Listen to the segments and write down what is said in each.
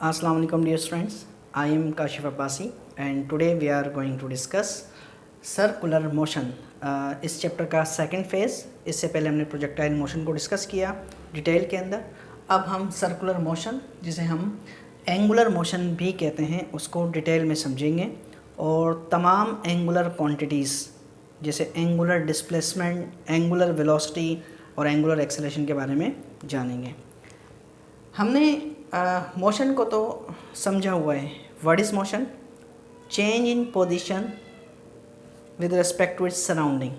Assalamu alaikum dear students, I am Kashif Abbasi and today we are going to discuss circular motion. इस chapter का second phase, इससे पहले हमने projectile motion को discuss किया detail के अंदर। अब हम सर्कुलर मोशन, जिसे हम एंगुलर मोशन भी कहते हैं, उसको डिटेल में समझेंगे और तमाम एंगुलर क्वांटिटीज़ जैसे एंगुलर डिस्प्लेसमेंट, एंगुलर वेलोसिटी और एंगुलर एक्सेलरेशन के बारे में जानेंगे। हमने मोशन को तो समझा हुआ है। What is motion? Change in position with respect to its surrounding.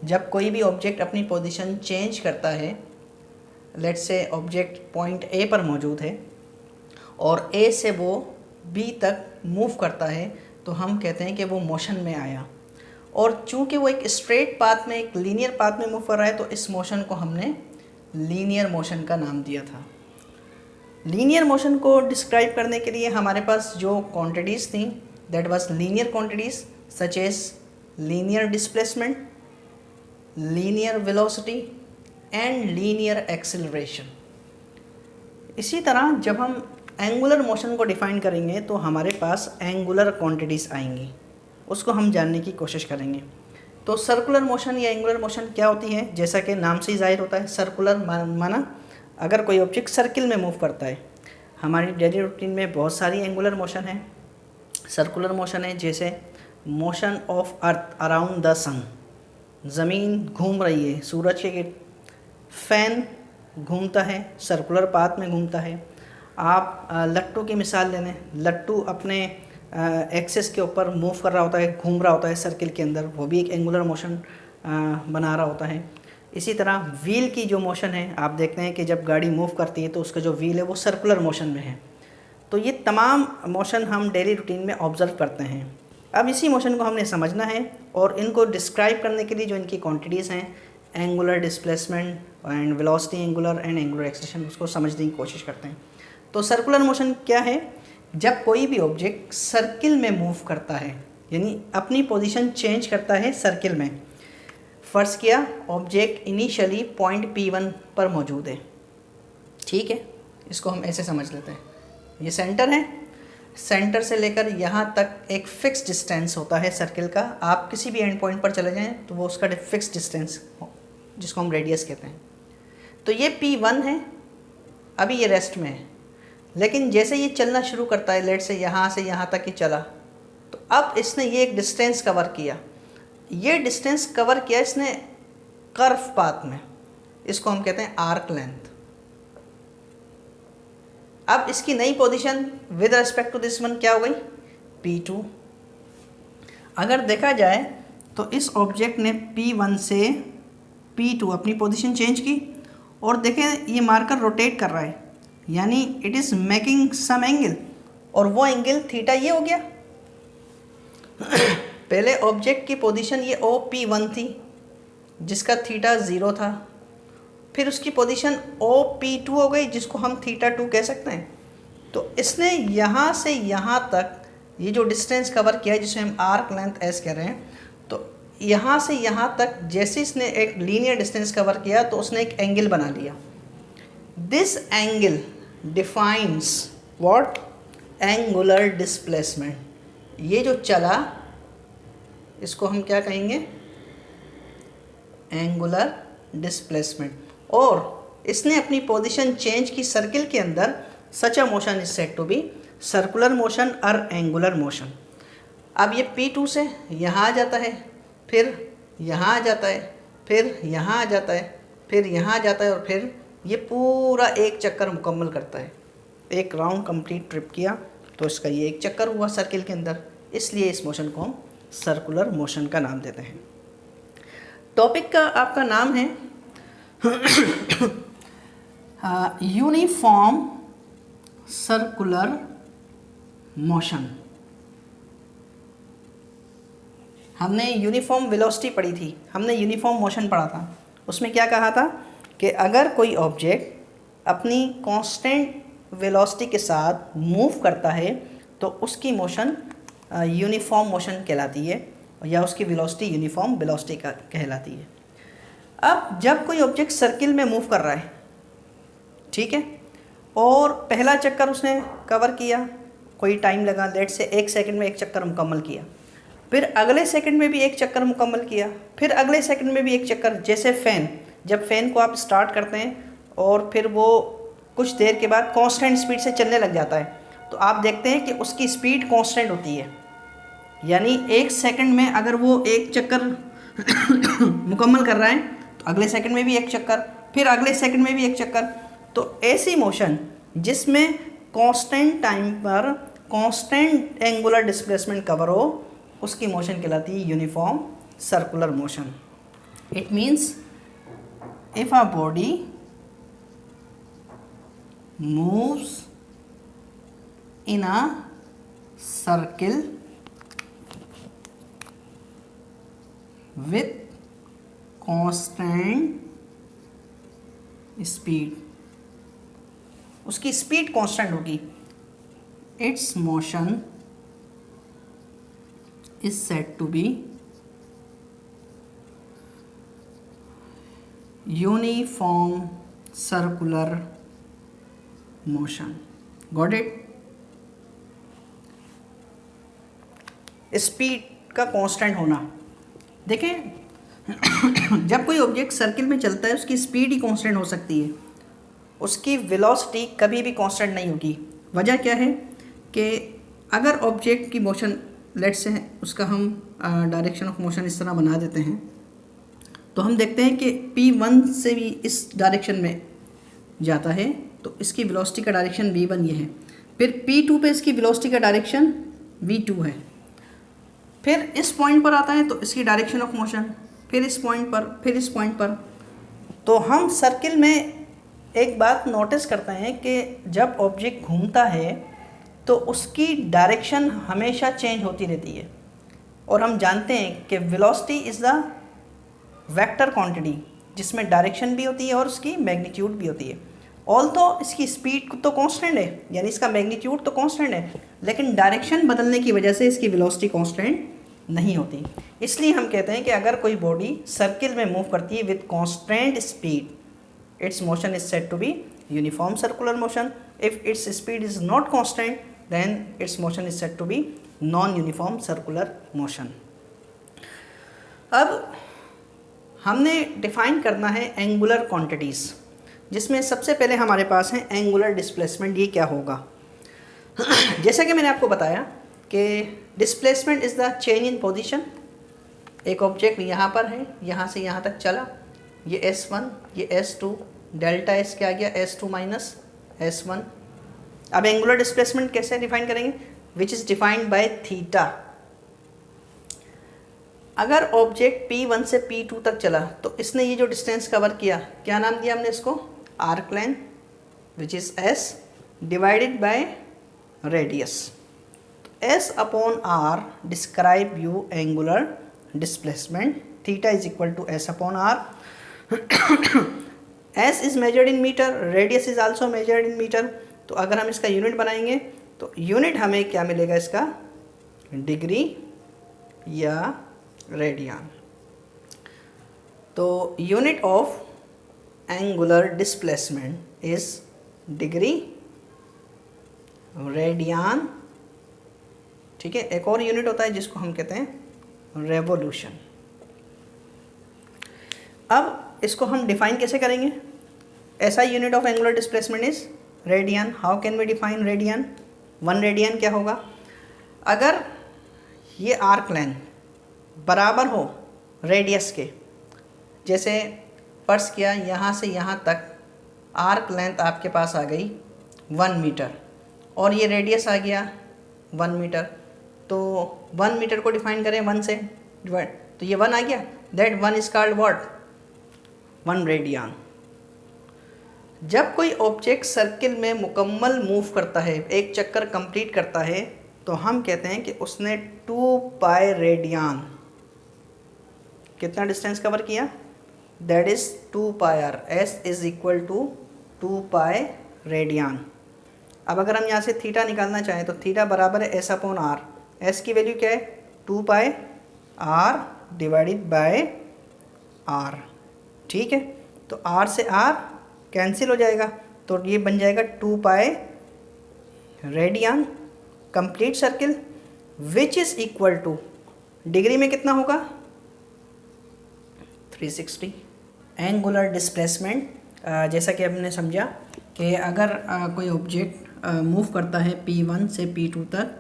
जब कोई भी ऑब्जेक्ट अपनी पोजीशन चेंज करता है, let's say object point A पर मौजूद है और ए से वो बी तक मूव करता है, तो हम कहते हैं कि वो मोशन में आया। और चूंकि वो एक स्ट्रेट पाथ में, एक लीनियर पाथ में मूव कर रहा है, तो इस मोशन को हमने लीनियर मोशन का नाम दिया था। लीनियर मोशन को डिस्क्राइब करने के लिए हमारे पास जो क्वांटिटीज़ थी, that was linear quantities such as linear displacement, linear velocity and linear acceleration. इसी तरह जब हम एंगुलर मोशन को डिफ़ाइन करेंगे तो हमारे पास एंगुलर क्वांटिटीज़ आएंगी, उसको हम जानने की कोशिश करेंगे। तो सर्कुलर मोशन या एंगुलर मोशन क्या होती है? जैसा कि नाम से ही जाहिर होता है, सर्कुलर माना अगर कोई ऑब्जेक्ट सर्किल में मूव करता है। हमारी डेली रूटीन में बहुत सारी एंगुलर मोशन है, सर्कुलर मोशन है, जैसे motion of earth around the sun, ज़मीन घूम रही है सूरज के गिर्द, फैन घूमता है, सर्कुलर पाथ में घूमता है। आप लट्टू की मिसाल ले लें, लट्टू अपने एक्सेस के ऊपर मूव कर रहा होता है, घूम रहा होता है सर्किल के अंदर, वो भी एक एंगुलर मोशन बना रहा होता है। इसी तरह व्हील की जो मोशन है, आप देखते हैं कि जब गाड़ी मूव करती है तो उसका जो व्हील है वो सर्कुलर मोशन में है। तो ये तमाम मोशन हम डेली रूटीन में ऑब्ज़र्व करते हैं। अब इसी मोशन को हमने समझना है और इनको डिस्क्राइब करने के लिए जो इनकी क्वांटिटीज़ हैं, angular displacement and velocity angular and angular acceleration, उसको समझने की कोशिश करते हैं। तो सर्कुलर मोशन क्या है? जब कोई भी ऑब्जेक्ट सर्किल में मूव करता है, यानी अपनी पोजीशन चेंज करता है सर्किल में। फ़र्ज़ किया ऑब्जेक्ट इनिशियली पॉइंट P1 पर मौजूद है, ठीक है, इसको हम ऐसे समझ लेते हैं। ये सेंटर है, सेंटर से लेकर यहाँ तक एक फ़िक्स डिस्टेंस होता है सर्किल का। आप किसी भी एंड पॉइंट पर चले जाएं तो वो उसका फिक्स डिस्टेंस, जिसको हम रेडियस कहते हैं। तो ये P1 है, अभी ये रेस्ट में है, लेकिन जैसे ये चलना शुरू करता है, लेट से यहाँ तक ही चला, तो अब इसने ये एक डिस्टेंस कवर किया। ये डिस्टेंस कवर किया इसने कर्व पाथ में, इसको हम कहते हैं आर्क लेंथ। अब इसकी नई position with respect to this one क्या हो गई? P2। अगर देखा जाए तो इस ऑब्जेक्ट ने P1 से P2 अपनी पोजीशन चेंज की और देखें ये मार्कर रोटेट कर रहा है, यानी it is making some angle, और वो एंगल थीटा ये हो गया। पहले ऑब्जेक्ट की पोजीशन ये OP1 थी, जिसका थीटा 0 था। फिर उसकी पोजीशन OP2 हो गई, जिसको हम थीटा 2 कह सकते हैं। तो इसने यहाँ से यहाँ तक ये जो डिस्टेंस कवर किया है, जिसे हम आर्क लेंथ एस कह रहे हैं, तो यहाँ से यहाँ तक जैसे इसने एक लीनियर डिस्टेंस कवर किया तो उसने एक एंगल बना लिया। This angle defines what? Angular displacement. ये जो चला, इसको हम क्या कहेंगे? Angular displacement. और इसने अपनी पोजीशन चेंज की सर्किल के अंदर। Such a motion is said to be circular motion और एंगुलर मोशन। अब ये P2 से यहाँ आ जाता है, फिर यहाँ आ जाता है, फिर यहाँ आ जाता है, फिर यहाँ आ जाता है, और फिर ये पूरा एक चक्कर मुकम्मल करता है। एक राउंड कंप्लीट ट्रिप किया तो इसका ये एक चक्कर हुआ सर्किल के अंदर, इसलिए इस मोशन को हम सर्कुलर मोशन का नाम देते हैं। टॉपिक का आपका नाम है यूनिफॉर्म सर्कुलर मोशन। हमने यूनिफॉर्म वेलोसिटी पढ़ी थी, हमने यूनिफॉर्म मोशन पढ़ा था। उसमें क्या कहा था कि अगर कोई ऑब्जेक्ट अपनी कांस्टेंट वेलोसिटी के साथ मूव करता है तो उसकी मोशन यूनिफॉर्म मोशन कहलाती है, या उसकी वेलोसिटी यूनिफॉर्म वेलोसिटी का कहलाती है। अब जब कोई ऑब्जेक्ट सर्किल में मूव कर रहा है, ठीक है, और पहला चक्कर उसने कवर किया, कोई टाइम लगा, लेट से 1 सेकंड में 1 चक्कर मुकम्मल किया, फिर अगले सेकंड में भी 1 चक्कर मुकम्मल किया, फिर अगले सेकंड में भी 1 चक्कर। जैसे फ़ैन, जब फ़ैन को आप स्टार्ट करते हैं और फिर वो कुछ देर के बाद कांस्टेंट स्पीड से चलने लग जाता है, तो आप देखते हैं कि उसकी स्पीड कांस्टेंट होती है। यानी 1 सेकंड में अगर वो 1 चक्कर मुकम्मल कर रहा है तो अगले सेकंड में भी 1 चक्कर, फिर अगले सेकंड में भी 1 चक्कर। तो ऐसी मोशन जिसमें कांस्टेंट टाइम पर कांस्टेंट एंगुलर डिस्प्लेसमेंट कवर हो, उसकी मोशन कहलाती है uniform circular motion. It means if a body moves in a circle with constant speed, उसकी स्पीड कांस्टेंट होगी, its motion is said to be uniform circular motion. Got it? Speed का constant होना। देखें जब कोई object circle में चलता है उसकी स्पीड ही कांस्टेंट हो सकती है, उसकी वेलोसिटी कभी भी कांस्टेंट नहीं होगी। वजह क्या है कि अगर ऑब्जेक्ट की मोशन लेट से उसका हम डायरेक्शन ऑफ मोशन इस तरह बना देते हैं, तो हम देखते हैं कि P1 से भी इस डायरेक्शन में जाता है तो इसकी वेलोसिटी का डायरेक्शन V1 ये है, फिर P2 पे इसकी वेलोसिटी का डायरेक्शन V2 है, फिर इस पॉइंट पर आता है तो इसकी डायरेक्शन ऑफ मोशन, फिर इस पॉइंट पर, फिर इस पॉइंट पर। तो हम सर्किल में एक बात नोटिस करते हैं कि जब ऑब्जेक्ट घूमता है तो उसकी डायरेक्शन हमेशा चेंज होती रहती है, और हम जानते हैं कि velocity is the vector quantity जिसमें डायरेक्शन भी होती है और उसकी मैग्नीट्यूड भी होती है। ऑल्दो इसकी स्पीड तो कांस्टेंट है, यानी इसका मैग्नीट्यूड तो कांस्टेंट है, लेकिन डायरेक्शन बदलने की वजह से इसकी वेलोसिटी कांस्टेंट नहीं होती। इसलिए हम कहते हैं कि अगर कोई बॉडी सर्किल में मूव करती है with constant speed, its motion is said to be uniform circular motion. If its speed is not constant then its motion is said to be non uniform circular motion. अब हमने define करना है angular quantities, जिसमें सबसे पहले हमारे पास है angular displacement. ये क्या होगा? जैसा कि मैंने आपको बताया कि displacement is the change in position. एक ऑब्जेक्ट यहाँ पर है, यहाँ से यहाँ तक चला, ये S1, ये S2, डेल्टा S क्या आ गया S2 माइनस S1। अब एंगुलर डिस्प्लेसमेंट कैसे डिफाइन करेंगे? Which is defined by theta. अगर ऑब्जेक्ट P1 से P2 तक चला तो इसने ये जो डिस्टेंस कवर किया, क्या नाम दिया हमने इसको? Arc length, which is S divided by radius. S upon R describe you angular displacement. Theta is equal to S upon R। S is measured in metre, radius is also measured in metre. तो अगर हम इसका unit बनाएंगे तो unit हमें क्या मिलेगा इसका? डिग्री या रेडियन। तो unit of angular displacement is degree, radian. ठीक है, एक और यूनिट होता है जिसको हम कहते हैं रेवोल्यूशन। अब इसको हम डिफाइन कैसे करेंगे? ऐसा unit of angular displacement is radian. How can we define radian? 1 radian क्या होगा? अगर ये आर्क लेंथ बराबर हो रेडियस के, जैसे फर्ज किया यहाँ से यहाँ तक आर्क लेंथ आपके पास आ गई 1 मीटर और ये रेडियस आ गया 1 मीटर, तो 1 मीटर को डिफाइन करें 1 से डिवाइड, तो ये 1 आ गया। That 1 is called what? 1 radian. जब कोई ऑब्जेक्ट सर्किल में मुकम्मल मूव करता है, एक चक्कर कंप्लीट करता है, तो हम कहते हैं कि उसने 2 पाई रेडियन कितना डिस्टेंस कवर किया? That is 2 pi R. S is equal to 2 pi radian. अब अगर हम यहाँ से थीटा निकालना चाहें तो थीटा बराबर है S अपॉन R। S की वैल्यू क्या है? 2 पाई R डिवाइडेड बाय R। ठीक है, तो R से R कैंसिल हो जाएगा, तो ये बन जाएगा 2 pi radian complete circle which is equal two degree में कितना होगा 360। एंगुलर डिस्प्लेसमेंट, जैसा कि हमने समझा कि अगर कोई ऑब्जेक्ट मूव करता है P1 से P2 तक,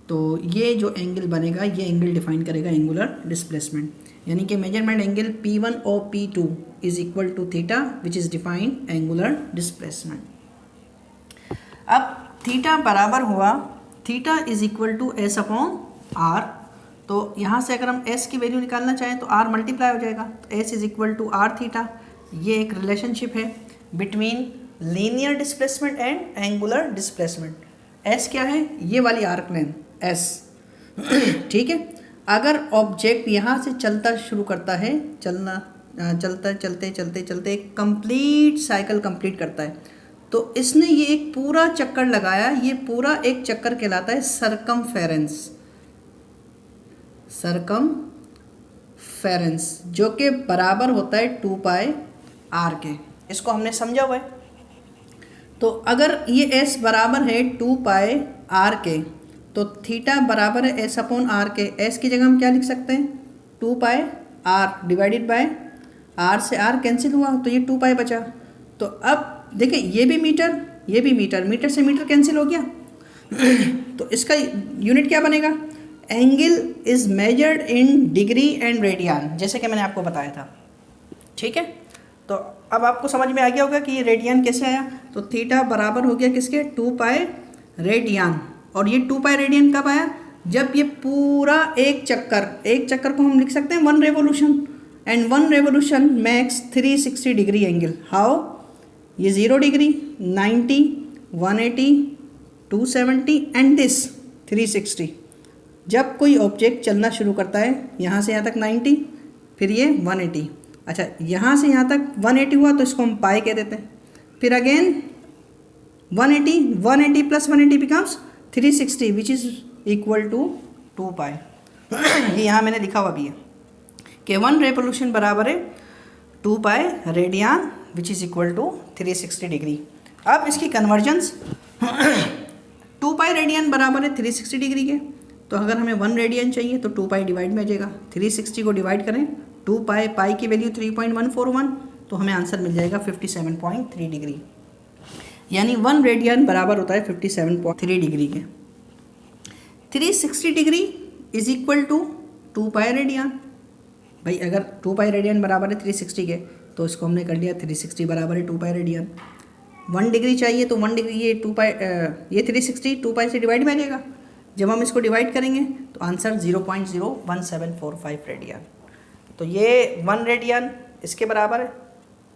तो ये जो एंगल बनेगा ये एंगल डिफाइन करेगा एंगुलर डिस्प्लेसमेंट, यानी कि मेजरमेंट एंगल P1 और P2 is equal to theta which is define angular displacement. अब थीटा बराबर हुआ theta is equal to S upon R, तो यहाँ से अगर हम एस की वैल्यू निकालना चाहें तो आर मल्टीप्लाई हो जाएगा, तो S is equal to R theta. ये एक रिलेशनशिप है between linear displacement and angular displacement. S क्या है, ये वाली आर्क लेंथ एस, ठीक है। अगर ऑब्जेक्ट यहाँ से चलता शुरू करता है, चलते कंप्लीट साइकिल कंप्लीट करता है, तो इसने ये एक पूरा चक्कर लगाया, ये पूरा एक चक्कर कहलाता है सरकमफेरेंस, जो कि बराबर होता है 2 पाई आर के। इसको हमने समझा हुआ है। तो अगर ये एस बराबर है 2 पाई आर के, तो थीटा बराबर है एस अपॉन आर के। एस की जगह हम क्या लिख सकते हैं 2 pi are divided by are से आर कैंसिल हुआ, तो ये 2 पाई बचा। तो अब देखिए ये भी मीटर, मीटर से मीटर कैंसिल हो गया। तो इसका यूनिट क्या बनेगा, angle is measured in degree and radian, जैसे कि मैंने आपको बताया था, ठीक है। तो अब आपको समझ में आ गया होगा कि ये रेडियन कैसे आया। तो थीटा बराबर हो गया किसके 2 पाई रेडियन, और ये 2 पाई रेडियन कब आया, जब ये पूरा एक चक्कर को हम लिख सकते हैं 1 revolution, and 1 revolution makes 360 degree angle. How, ये 0 डिग्री, 90, 180, 270 एंड दिस 360। जब कोई ऑब्जेक्ट चलना शुरू करता है यहाँ से यहाँ तक 90, फिर ये 180, अच्छा यहाँ से यहाँ तक 180 हुआ, तो इसको हम पाई कह देते हैं। फिर again 180 plus 180 becomes 360 which is equal to 2 pi. ये यहाँ मैंने लिखा हुआ भी है कि 1 रेवोल्यूशन बराबर है 2 pi radian which is equal to 360 degree. अब इसकी कन्वर्जेंस 2 पाई रेडियन बराबर है 360 डिग्री के, तो अगर हमें 1 रेडियन चाहिए तो 2 पाई डिवाइड में आ जाएगा, 360 को डिवाइड करें 2 पाई की वैल्यू 3.141, तो हमें आंसर मिल जाएगा 57.3 डिग्री, यानी 1 रेडियन बराबर होता है 57.3 डिग्री के। 360 degree is equal to 2 pi radian. भाई अगर 2 पाई रेडियन बराबर है 360 के, तो इसको हमने कर लिया 360 बराबर है 2 पाई रेडियन। 1 डिग्री चाहिए तो 1 डिग्री ये 2 पाई ये 360 2 पाई से डिवाइड में आ जाएगा। जब हम इसको डिवाइड करेंगे तो आंसर 0.01745 रेडियन। तो ये 1 रेडियन इसके बराबर है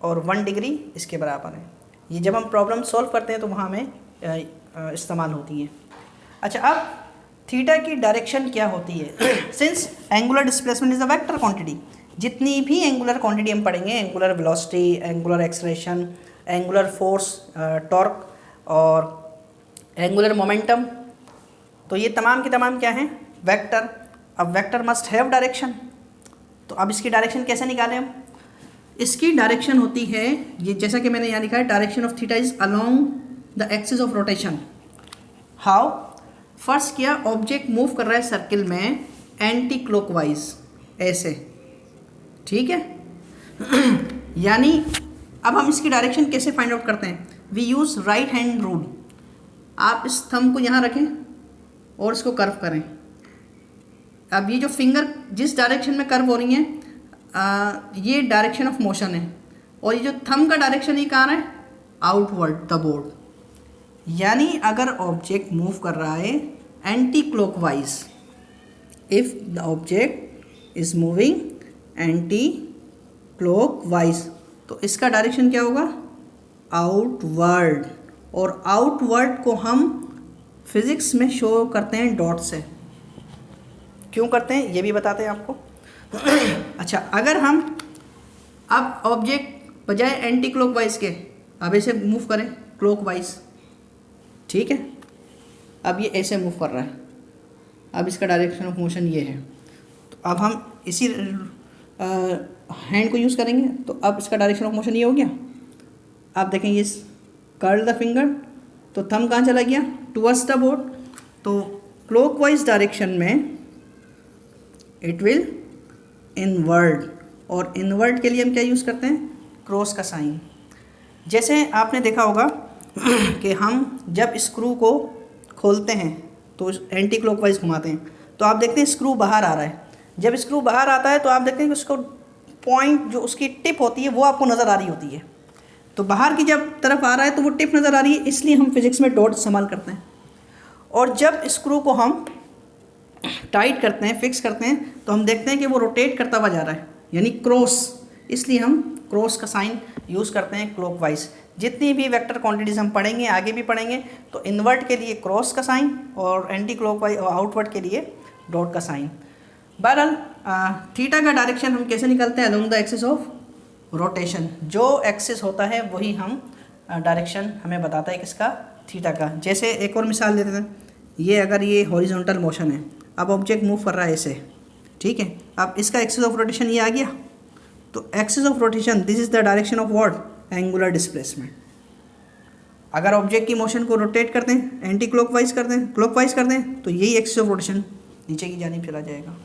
और 1 डिग्री इसके बराबर है। ये जब हम प्रॉब्लम सॉल्व करते हैं तो वहाँ हमें इस्तेमाल होती हैं। अच्छा, अब थीटा की डायरेक्शन क्या होती है। Since angular displacement is a vector quantity, जितनी भी एंगुलर क्वांटिटी हम पढ़ेंगे, angular velocity, angular acceleration, angular force, torque और एंगुलर मोमेंटम, तो ये तमाम की तमाम क्या हैं, वेक्टर। अब वेक्टर मस्ट हैव डायरेक्शन, तो अब इसकी डायरेक्शन कैसे निकालें हम। इसकी डायरेक्शन होती है, ये जैसा कि मैंने यहाँ लिखा है, direction of theta is along the axis of rotation. How, first क्या, ऑब्जेक्ट मूव कर रहा है सर्किल में एंटी क्लॉकवाइज ऐसे, ठीक है। यानी अब हम इसकी डायरेक्शन कैसे फाइंड आउट करते हैं, we use right hand rule. आप इस थंब को यहाँ रखें और इसको कर्व करें। अब ये जो फिंगर जिस डायरेक्शन में कर्व हो रही है, ये डायरेक्शन ऑफ मोशन है, और ये जो थंब का डायरेक्शन ये कहाँ है, आउटवर्ड द बोर्ड। यानी अगर ऑब्जेक्ट मूव कर रहा है anti clockwise, if the object is moving anti clockwise, तो इसका डायरेक्शन क्या होगा, आउटवर्ड। और आउटवर्ड को हम फिजिक्स में शो करते हैं डॉट से। क्यों करते हैं ये भी बताते हैं आपको। अच्छा, अगर हम अब ऑब्जेक्ट बजाय एंटी क्लॉकवाइज के अब ऐसे मूव करें क्लॉकवाइज, ठीक है, अब ये ऐसे मूव कर रहा है, अब इसका डायरेक्शन ऑफ मोशन ये है, तो अब हम इसी हैंड को यूज़ करेंगे, तो अब इसका डायरेक्शन ऑफ मोशन ये हो गया। आप देखें ये कर्ल द फिंगर, तो थंब कहाँ चला गया, टुवर्ड्स द बोर्ड। तो क्लॉकवाइज डायरेक्शन में इट विल इनवर्ट, और इनवर्ट के लिए हम क्या यूज़ करते हैं, क्रॉस का साइन। जैसे आपने देखा होगा कि हम जब स्क्रू को खोलते हैं तो एंटी क्लॉकवाइज घुमाते हैं, तो आप देखते हैं स्क्रू बाहर आ रहा है। जब स्क्रू बाहर आता है तो आप देखते हैं कि उसको पॉइंट जो उसकी टिप होती है वो आपको नज़र आ रही होती है। तो बाहर की जब तरफ आ रहा है तो वो टिप नज़र आ रही है, इसलिए हम फिज़िक्स में डॉट इस्तेमाल करते हैं। और जब स्क्रू को हम टाइट करते हैं, फिक्स करते हैं, तो हम देखते हैं कि वो रोटेट करता हुआ जा रहा है, यानी क्रॉस, इसलिए हम क्रॉस का साइन यूज़ करते हैं क्लॉकवाइज। जितनी भी वेक्टर क्वांटिटीज़ हम पढ़ेंगे, आगे भी पढ़ेंगे, तो इन्वर्ट के लिए क्रॉस का साइन और एंटी क्लॉकवाइज और आउटवर्ड के लिए डॉट का साइन। बहरहाल थीटा का डायरेक्शन हम कैसे निकलते हैं, along the axis of rotation. जो एक्सिस होता है वही हम डायरेक्शन हमें बताता है किसका, थीटा का। जैसे एक और मिसाल देते हैं, ये अगर ये हॉरिजॉन्टल मोशन है, अब ऑब्जेक्ट मूव कर रहा है ऐसे, ठीक है, अब इसका एक्सिस ऑफ रोटेशन ये आ गया, तो axis of rotation this is the direction of what, angular displacement. अगर ऑब्जेक्ट की मोशन को रोटेट करते हैं, एंटी क्लॉकवाइज करते हैं, क्लॉकवाइज करते हैं, तो यही एक्सिस ऑफ रोटेशन नीचे की जानिब चला जाएगा।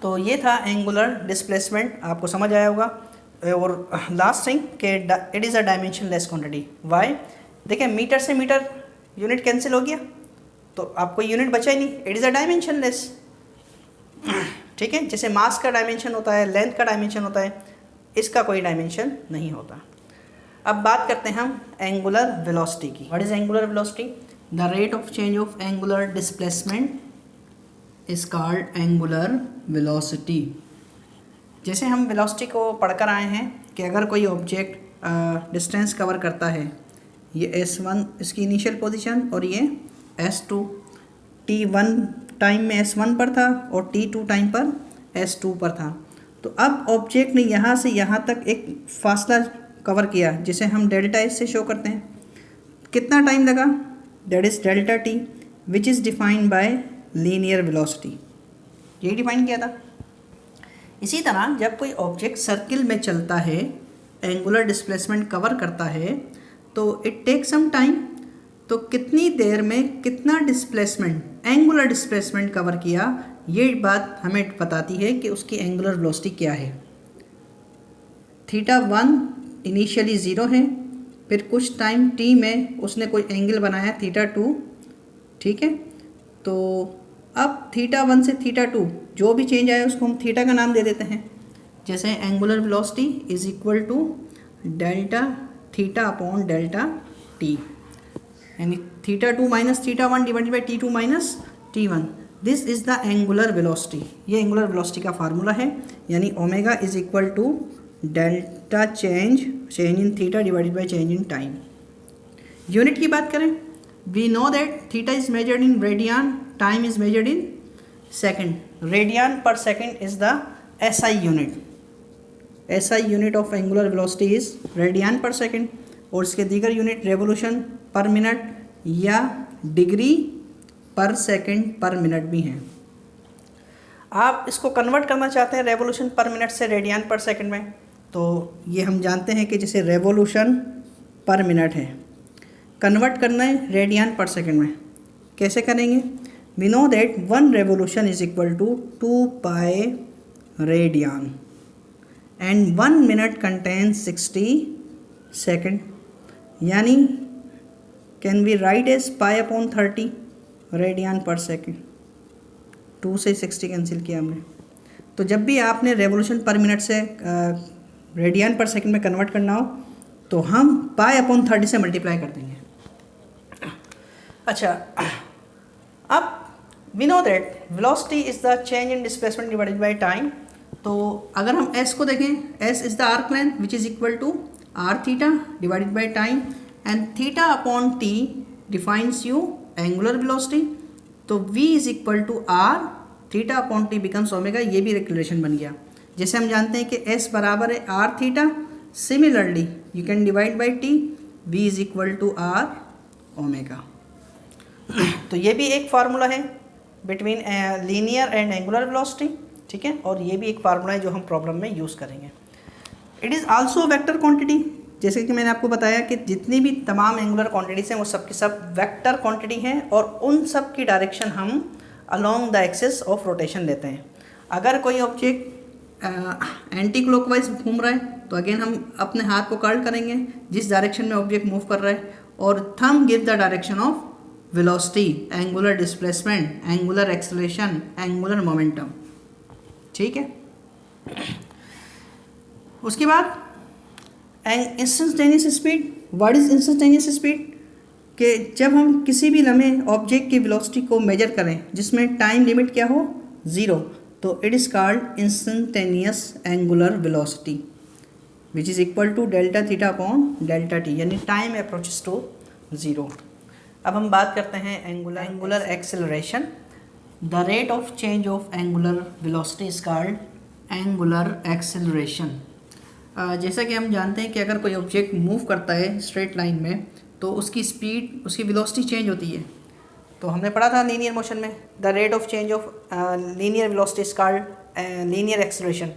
तो ये था एंगुलर डिस्प्लेसमेंट, आपको समझ आया होगा। और लास्ट थिंग कि it is a dimensionless quantity. Why, देखिए मीटर से मीटर यूनिट कैंसिल हो गया, तो आपको यूनिट बचा ही नहीं, इट इज़ अ डायमेंशनलेस। ठीक है, जैसे मास का डायमेंशन होता है, लेंथ का डायमेंशन होता है, इसका कोई डायमेंशन नहीं होता। अब बात करते हैं हम एंगुलर वेलोसिटी की। What is angular velocity? The rate of change of angular displacement is called angular velocity. जैसे हम वेलोसिटी को पढ़कर आए हैं कि अगर कोई ऑब्जेक्ट डिस्टेंस कवर करता है, ये S1 इसकी इनिशियल पोजीशन और ये S2, T1 टाइम में S1 पर था और T2 टाइम पर S2 पर था। तो अब ऑब्जेक्ट ने यहाँ से यहाँ तक एक फासला कवर किया, जिसे हम डेल्टा एस से शो करते हैं। कितना टाइम लगा? That is delta T, which is defined by linear velocity. यही डिफाइन किया था। इसी तरह जब कोई ऑब्जेक्ट सर्किल में चलता है, एंगुलर डिस्प्लेसमेंट कवर करता है, तो इट टेक सम टाइम। तो कितनी देर में कितना डिस्प्लेसमेंट, एंगुलर डिस्प्लेसमेंट कवर किया, ये बात हमें बताती है कि उसकी एंगुलर वेलोसिटी क्या है। θ1 इनिशियली ज़ीरो है, फिर कुछ टाइम t में उसने कोई एंगल बनाया θ2, ठीक है। तो अब θ1 से θ2 जो भी चेंज आया उसको हम थीटा का नाम दे देते हैं। जैसे angular velocity is equal to delta theta upon delta T, यानी θ2 minus θ1 divided by T2 minus T1। This is the angular velocity. ये एंगुलर वेलोसिटी का फार्मूला है, यानी omega is equal to delta change in theta divided by change in time. Unit की बात करें, we know that theta is measured in radian, time is measured in second. Radian per second is the SI unit. SI unit of angular velocity is radian per second, और इसके दीगर unit revolution पर minute या degree पर second पर minute भी हैं। आप इसको कन्वर्ट करना चाहते हैं रेवोल्यूशन पर मिनट से रेडियन पर सेकेंड में, तो ये हम जानते हैं कि जैसे रेवोल्यूशन पर मिनट है, कन्वर्ट करना है रेडियन पर सेकेंड में। कैसे करेंगे? We know that 1 revolution is equal to 2 pi radian and 1 minute contains 60 second, यानी can we write as pi upon 30 radian per second. 2 से 60 कैंसिल किया हमने। तो जब भी आपने रेवोल्यूशन पर मिनट से रेडियन पर सेकंड में कन्वर्ट करना हो, तो हम पाई अपॉन 30 से मल्टीप्लाई कर देंगे। अच्छा, अब we know that velocity is the change in displacement divided by time. तो अगर हम s को देखें, s is the arc length which is equal to r theta divided by time, and theta upon t defines you angular velocity. तो v is equal to r theta upon t becomes omega. ये भी एक relation बन गया। जैसे हम जानते हैं कि s बराबर है r theta, similarly you can divide by t, v is equal to r omega. तो ये भी एक फार्मूला है between linear and angular velocity, ठीक है, और ये भी एक फार्मूला है जो हम प्रॉब्लम में यूज़ करेंगे। It is also vector quantity. जैसे कि मैंने आपको बताया कि जितनी भी तमाम एंगुलर क्वांटिटीज़ हैं वो सब की सब वेक्टर क्वांटिटी हैं और उन सब की डायरेक्शन हम along the axis of rotation लेते हैं। अगर कोई ऑब्जेक्ट एंटी क्लॉकवाइज घूम रहा है तो अगेन हम अपने हाथ को कर्ल करेंगे जिस डायरेक्शन में ऑब्जेक्ट मूव कर रहा है, और thumb give the direction of velocity, angular displacement, angular acceleration, angular momentum. ठीक है। उसके बाद instantaneous speed. What is instantaneous speed? कि जब हम किसी भी लम्हे ऑब्जेक्ट की वेलोसिटी को मेजर करें जिसमें टाइम लिमिट क्या हो, 0, तो it is called instantaneous angular velocity which is equal to delta theta upon delta T, यानी टाइम अप्रोचेस टू 0। अब हम बात करते हैं angular acceleration. The rate of change of angular velocity is called angular acceleration. जैसा कि हम जानते हैं कि अगर कोई ऑब्जेक्ट मूव करता है स्ट्रेट लाइन में तो उसकी स्पीड, उसकी वेलोसिटी चेंज होती है। तो हमने पढ़ा था लीनियर मोशन में, the rate of change of linear velocity is called linear acceleration.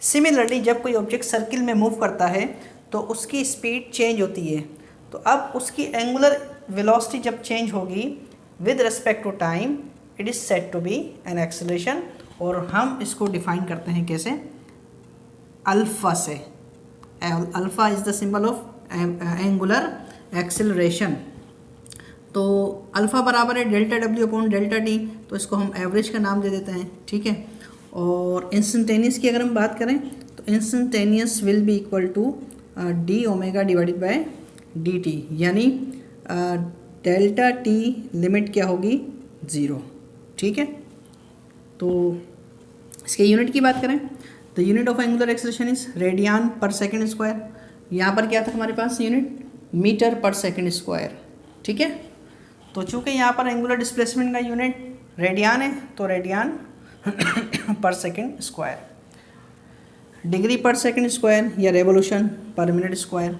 Similarly जब कोई ऑब्जेक्ट सर्किल में मूव करता है तो उसकी स्पीड चेंज होती है, तो अब उसकी एंगुलर वेलोसिटी जब चेंज होगी with respect to time, it is said to be an acceleration. और हम इसको डिफाइन करते हैं कैसे, अल्फ़ा से। Alpha is the symbol of angular acceleration. तो अल्फ़ा बराबर है delta W upon delta T, तो इसको हम एवरेज का नाम दे देते हैं। ठीक है। और इंस्टेंटेनियस की अगर हम बात करें तो instantaneous will be equal to D omega divided by D T, यानी डेल्टा टी लिमिट क्या होगी, 0। ठीक है। तो इसके यूनिट की बात करें तो unit of angular acceleration is radian पर सेकंड स्क्वायर। यहाँ पर क्या था हमारे पास यूनिट, मीटर पर सेकंड स्क्वायर। ठीक है। तो चूँकि यहाँ पर एंगुलर डिस्प्लेसमेंट का यूनिट रेडियन है तो रेडियन पर सेकंड स्क्वायर। डिग्री पर सेकंड स्क्वायर या रेवोल्यूशन पर मिनट स्क्वायर,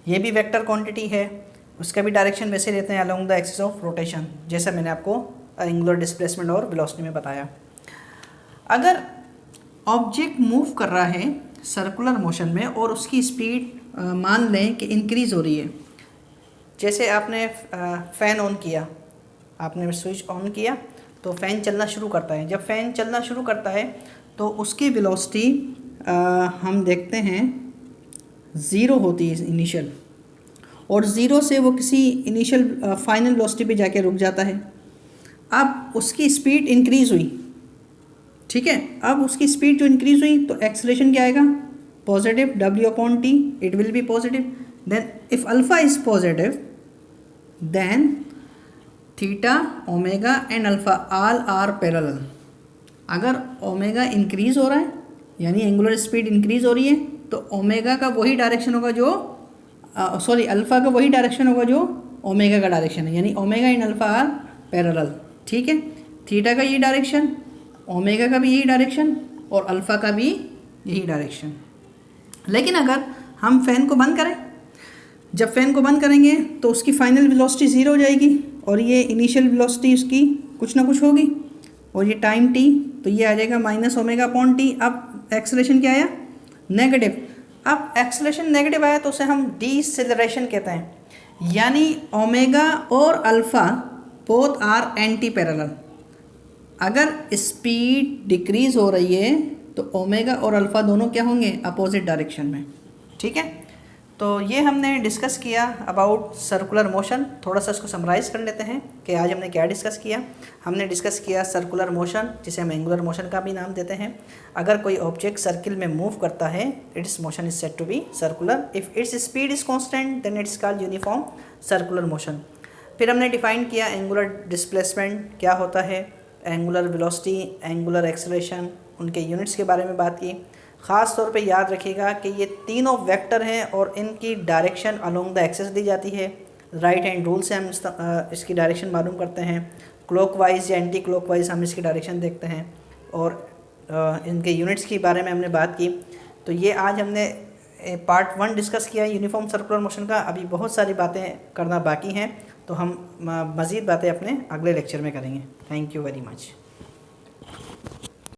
ये भी वेक्टर क्वांटिटी है, उसका भी डायरेक्शन वैसे लेते हैं along the axis of rotation, जैसा मैंने आपको एंगुलर डिस्प्लेसमेंट और वेलोसिटी में बताया। अगर ऑब्जेक्ट मूव कर रहा है सर्कुलर मोशन में और उसकी स्पीड मान लें कि इंक्रीज़ हो रही है, जैसे आपने फ़ैन ऑन किया, आपने स्विच ऑन किया तो फ़ैन चलना शुरू करता है। जब फ़ैन चलना शुरू करता है तो उसकी वेलोसिटी हम देखते हैं 0 होती है इनिशियल, और 0 से वो किसी इनिशियल फाइनल वेलोसिटी पे जाके रुक जाता है। अब उसकी स्पीड इंक्रीज़ हुई, ठीक है। अब उसकी स्पीड जो इंक्रीज़ हुई तो एक्सेलरेशन क्या आएगा, positive W upon T, it will be positive. Then if alpha is positive then theta, omega and alpha all are parallel. अगर ओमेगा इंक्रीज़ हो रहा है यानी एंगुलर स्पीड इंक्रीज़ हो रही है तो ओमेगा का वही डायरेक्शन होगा जो अल्फ़ा का वही डायरेक्शन होगा जो ओमेगा का डायरेक्शन है, यानी omega and alpha are parallel. ठीक है। थीटा का ये डायरेक्शन, ओमेगा का भी यही डायरेक्शन और अल्फ़ा का भी यही डायरेक्शन। लेकिन अगर हम फ़ैन को बंद करें, जब फ़ैन को बंद करेंगे तो उसकी फाइनल वेलोसिटी 0 हो जाएगी और ये इनिशियल वेलोसिटी उसकी कुछ ना कुछ होगी, और ये टाइम टी, तो ये आ जाएगा माइनस ओमेगा अपॉन टी। अब एक्सेलरेशन क्या आया, नेगेटिव। अब एक्सेलरेशन नेगेटिव आया तो उसे हम डीसेलरेशन कहते हैं, यानी ओमेगा और alpha both are anti parallel. अगर स्पीड डिक्रीज़ हो रही है तो ओमेगा और अल्फ़ा दोनों क्या होंगे, अपोजिट डायरेक्शन में। ठीक है। तो ये हमने डिस्कस किया अबाउट सर्कुलर मोशन। थोड़ा सा इसको समराइज़ कर लेते हैं कि आज हमने क्या डिस्कस किया। हमने डिस्कस किया सर्कुलर मोशन, जिसे हम एंगुलर मोशन का भी नाम देते हैं। अगर कोई ऑब्जेक्ट सर्किल में मूव करता है, its motion is said to be circular. If its speed is constant then it's called uniform circular motion. फिर हमने डिफाइन किया एंगुलर डिस्प्लेसमेंट क्या होता है, एंगुलर वेलोसिटी, एंगुलर एक्सेलरेशन, उनके यूनिट्स के बारे में बात की। ख़ास तौर पे याद रखिएगा कि ये तीनों वेक्टर हैं और इनकी डायरेक्शन अलोंग द एक्सिस दी जाती है। राइट हैंड रूल से हम इसकी डायरेक्शन मालूम करते हैं, क्लॉकवाइज या एंटी क्लॉकवाइज हम इसकी डायरेक्शन देखते हैं, और इनके यूनिट्स के बारे में हमने बात की। तो ये आज हमने पार्ट 1 डिस्कस किया यूनिफॉर्म सर्कुलर मोशन का। अभी बहुत सारी बातें करना बाकी हैं, तो हम मज़ीद बातें अपने अगले लेक्चर में करेंगे। Thank you very much.